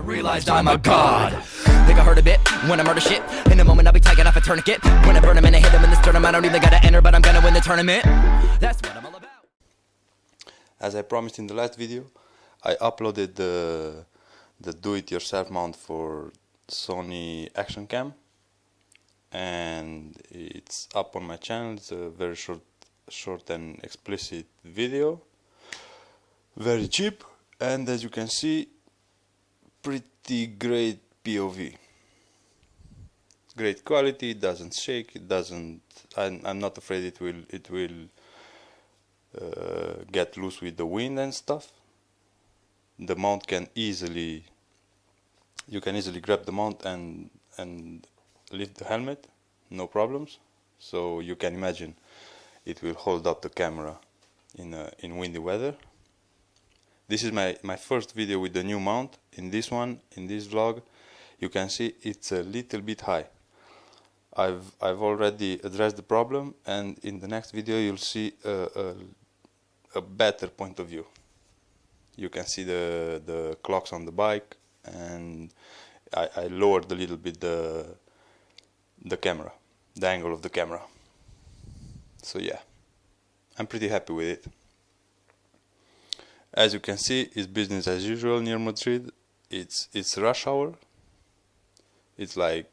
realized I'm a god. Think I heard a bit when I murder shit. In a moment I'll be taking off a tourniquet. When I burn him and I hit him in the sternum, I don't even gotta enter, but I'm gonna win the tournament. That's what I'm all about. As I promised in the last video, I uploaded the do-it-yourself mount for Sony Action Cam, and it's up on my channel. It's a very short and explicit video, very cheap, and as you can see, pretty great POV, great quality. It doesn't shake, it doesn't, I'm not afraid it will get loose with the wind and stuff. The mount can easily, you can easily grab the mount and lift the helmet, no problems. So you can imagine it will hold up the camera in windy weather. This is my first video with the new mount. In this vlog, you can see it's a little bit high. I've already addressed the problem, and in the next video you'll see a better point of view. You can see the clocks on the bike, and I lowered a little bit the camera, the angle of the camera. So yeah, I'm pretty happy with it. As you can see, it's business as usual near Madrid. It's rush hour. It's like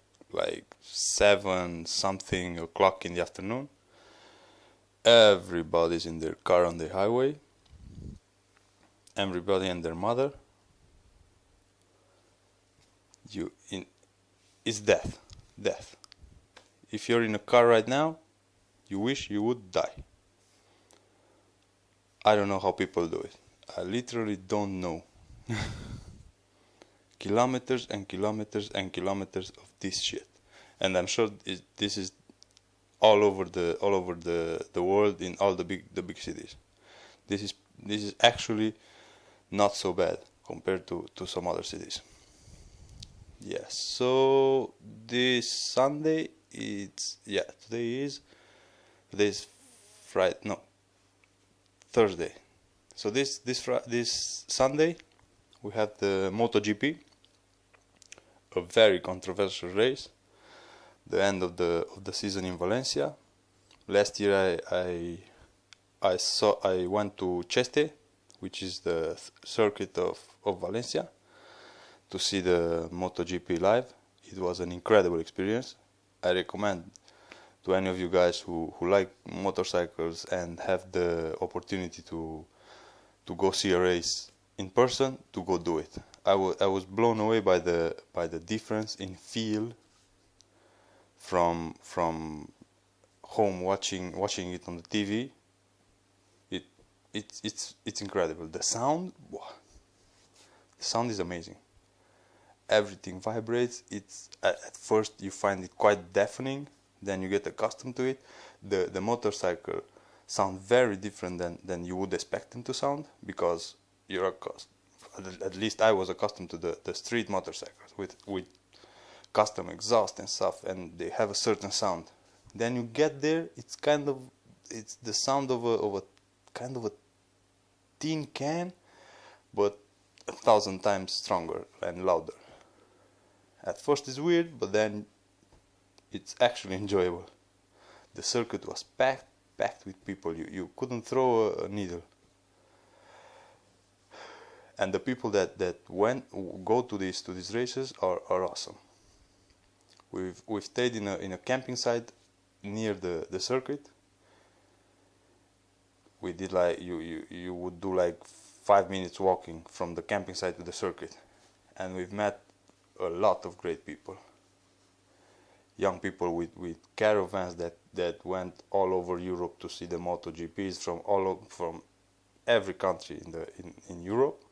7 something o'clock in the afternoon. Everybody's in their car on the highway. Everybody and their mother. It's death. If you're in a car right now, you wish you would die. I don't know how people do it. I literally don't know. Kilometers and kilometers and kilometers of this shit, and I'm sure this is all over the world, in all the big cities. This is actually not so bad compared to some other cities. Yes. So this Sunday, today's Friday, no, Thursday. So this Sunday we have the MotoGP, a very controversial race, the end of the season in Valencia. Last year I went to Cheste, which is the circuit of Valencia, to see the MotoGP live. It was an incredible experience. I recommend to any of you guys who like motorcycles and have the opportunity to go see a race in person, to go do it. I was blown away by the difference in feel from home watching it on the TV. It's incredible. The sound is amazing. Everything vibrates. It's at first you find it quite deafening, then you get accustomed to it. The motorcycle sound very different than you would expect them to sound, because you're accustomed, at least I was accustomed to the street motorcycles with custom exhaust and stuff, and they have a certain sound. Then you get there, it's the sound of a kind of a tin can, but 1,000 times stronger and louder. At first it's weird, but then it's actually enjoyable. The circuit was packed with people. You couldn't throw a needle. And the people that go to these races are awesome. We've stayed in a camping site near the circuit. We did like you would do like 5 minutes walking from the camping site to the circuit, and we've met a lot of great people. Young people with caravans that went all over Europe to see the MotoGPs from every country in Europe.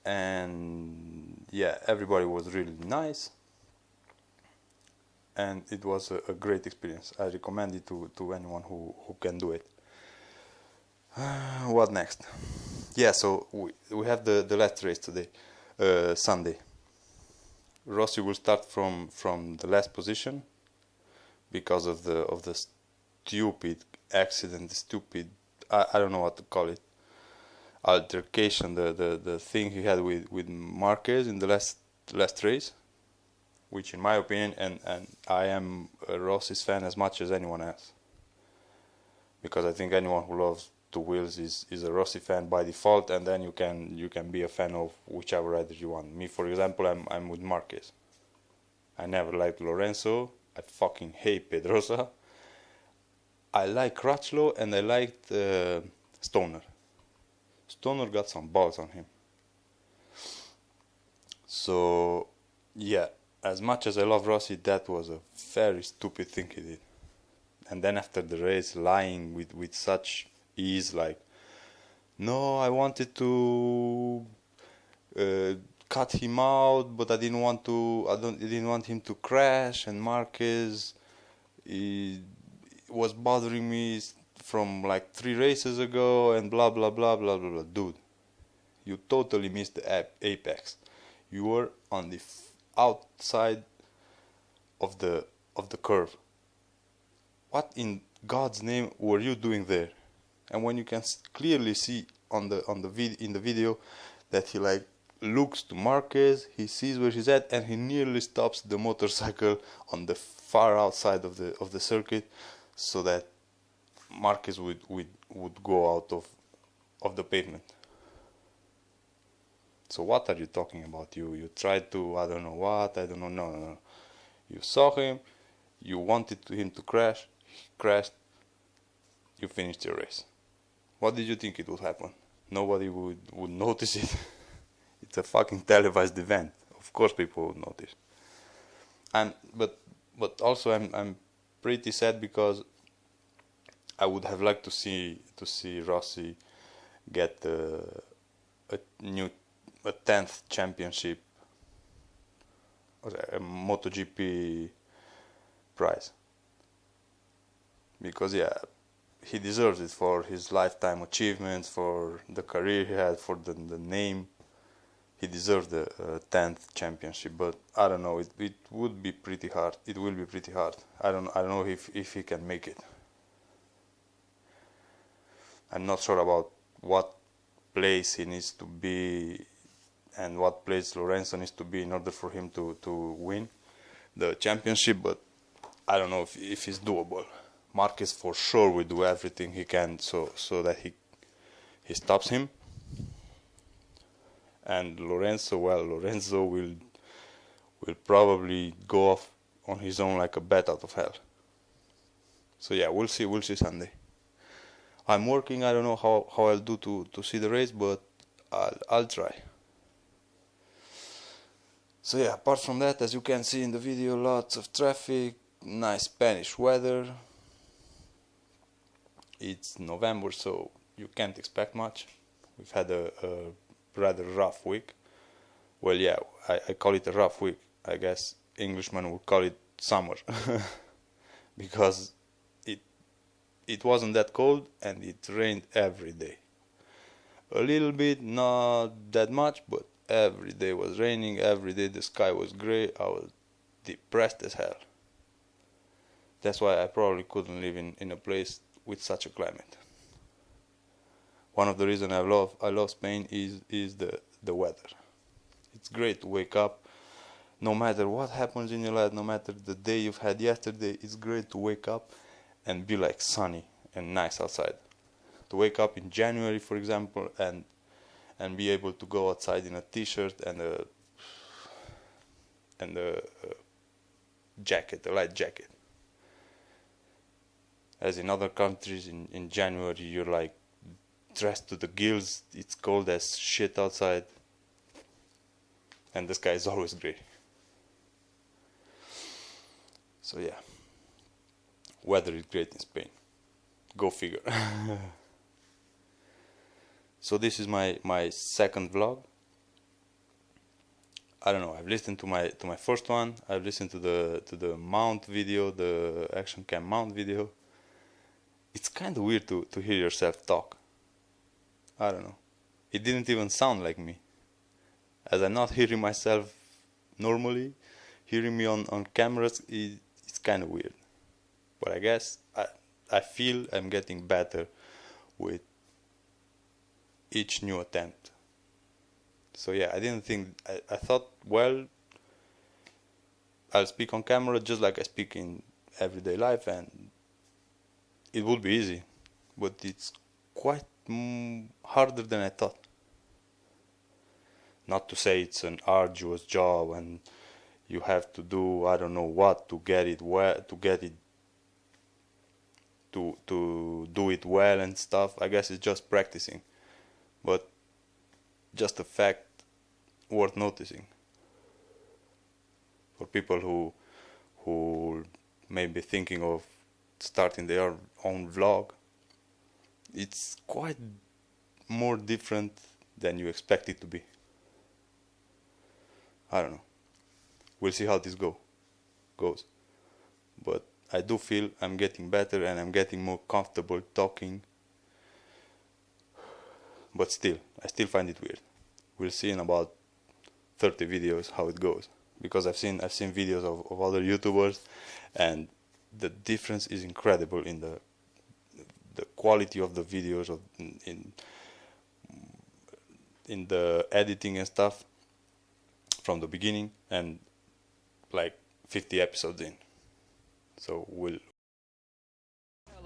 And yeah, everybody was really nice, and it was a great experience. I recommend it to anyone who can do it. What next? Yeah, so we have the last race today, Sunday. Rossi will start from the last position because of the stupid accident, I don't know what to call it. altercation, the thing he had with Marquez in the last race, which in my opinion, and I am a Rossi's fan as much as anyone else, because I think anyone who loves two wheels is a Rossi fan by default, and then you can be a fan of whichever rider you want. Me, for example, I'm with Marquez. I never liked Lorenzo. I fucking hate Pedrosa. I like Crutchlow, and I liked Stoner. Stoner got some balls on him. So yeah, as much as I love Rossi, that was a very stupid thing he did. And then after the race, lying with such ease, like, no, I wanted to cut him out, but I didn't want him to crash, and Marquez was bothering me from like 3 races ago, and blah blah blah blah blah blah. Dude, you totally missed the apex. You were on the outside of the curve. What in God's name were you doing there? And when you can clearly see in the video that he like looks to Marquez, he sees where he's at, and he nearly stops the motorcycle on the far outside of the circuit, so that Marquez would go out of the pavement. So what are you talking about? You tried to, I don't know what, I don't know, no. You saw him, you wanted him to crash, he crashed, you finished your race. What did you think it would happen? Nobody would notice it. It's a fucking televised event. Of course people would notice. But also I'm pretty sad, because I would have liked to see Rossi get a 10th championship, a MotoGP prize, because yeah, he deserves it for his lifetime achievements, for the career he had, for the name. He deserves the 10th championship, but I don't know. It would be pretty hard. It will be pretty hard. I don't know if he can make it. I'm not sure about what place he needs to be and what place Lorenzo needs to be in order for him to win the championship, but I don't know if it's doable. Marquez for sure will do everything he can so that he stops him. And Lorenzo will probably go off on his own like a bat out of hell. So yeah, we'll see Sunday. I'm working. I don't know how I'll do to see the race, but I'll try. So yeah, apart from that, as you can see in the video, lots of traffic, nice Spanish weather. It's November, so you can't expect much. We've had a rather rough week. Well, yeah, I call it a rough week. I guess Englishmen would call it summer, because it wasn't that cold and it rained every day. A little bit, not that much, but every day was raining. Every day the sky was gray. I was depressed as hell. That's why I probably couldn't live in a place with such a climate. One of the reasons I love Spain is the weather. It's great to wake up, no matter what happens in your life, no matter the day you've had yesterday. It's great to wake up and be like sunny and nice outside. To wake up in January, for example, and be able to go outside in a t-shirt and a jacket, a light jacket. As in other countries, in January you're like dressed to the gills. It's cold as shit outside, and the sky is always grey. So yeah, weather is great in Spain. Go figure. So this is my second vlog. I don't know. I've listened to my first one. I've listened to the mount video, the action cam mount video. It's kind of weird to hear yourself talk. I don't know. It didn't even sound like me. As I'm not hearing myself normally, hearing me on cameras, it's kind of weird. But I guess I feel I'm getting better with each new attempt. So yeah, I didn't think, I thought, well, I'll speak on camera just like I speak in everyday life, and it would be easy, but it's quite harder than I thought. Not to say it's an arduous job and you have to do I don't know what to get it well, to do it well and stuff. I guess it's just practicing, but just a fact worth noticing for people who may be thinking of starting their own vlog. It's quite more different than you expect it to be. I don't know. We'll see how this goes. But I do feel I'm getting better and I'm getting more comfortable talking. But still, I still find it weird. We'll see in about 30 videos how it goes. Because I've seen videos of other YouTubers, and the difference is incredible in the quality of the videos, in the editing and stuff from the beginning, and like 50 episodes in. So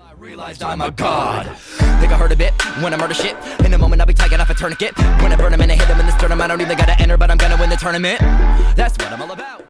I realized I'm a god. Think I heard a bit when I murder shit. In a moment I'll be taking off a tourniquet. When I burn him and I hit him in the sternum, I don't even gotta enter, but I'm gonna win the tournament. That's what I'm all about.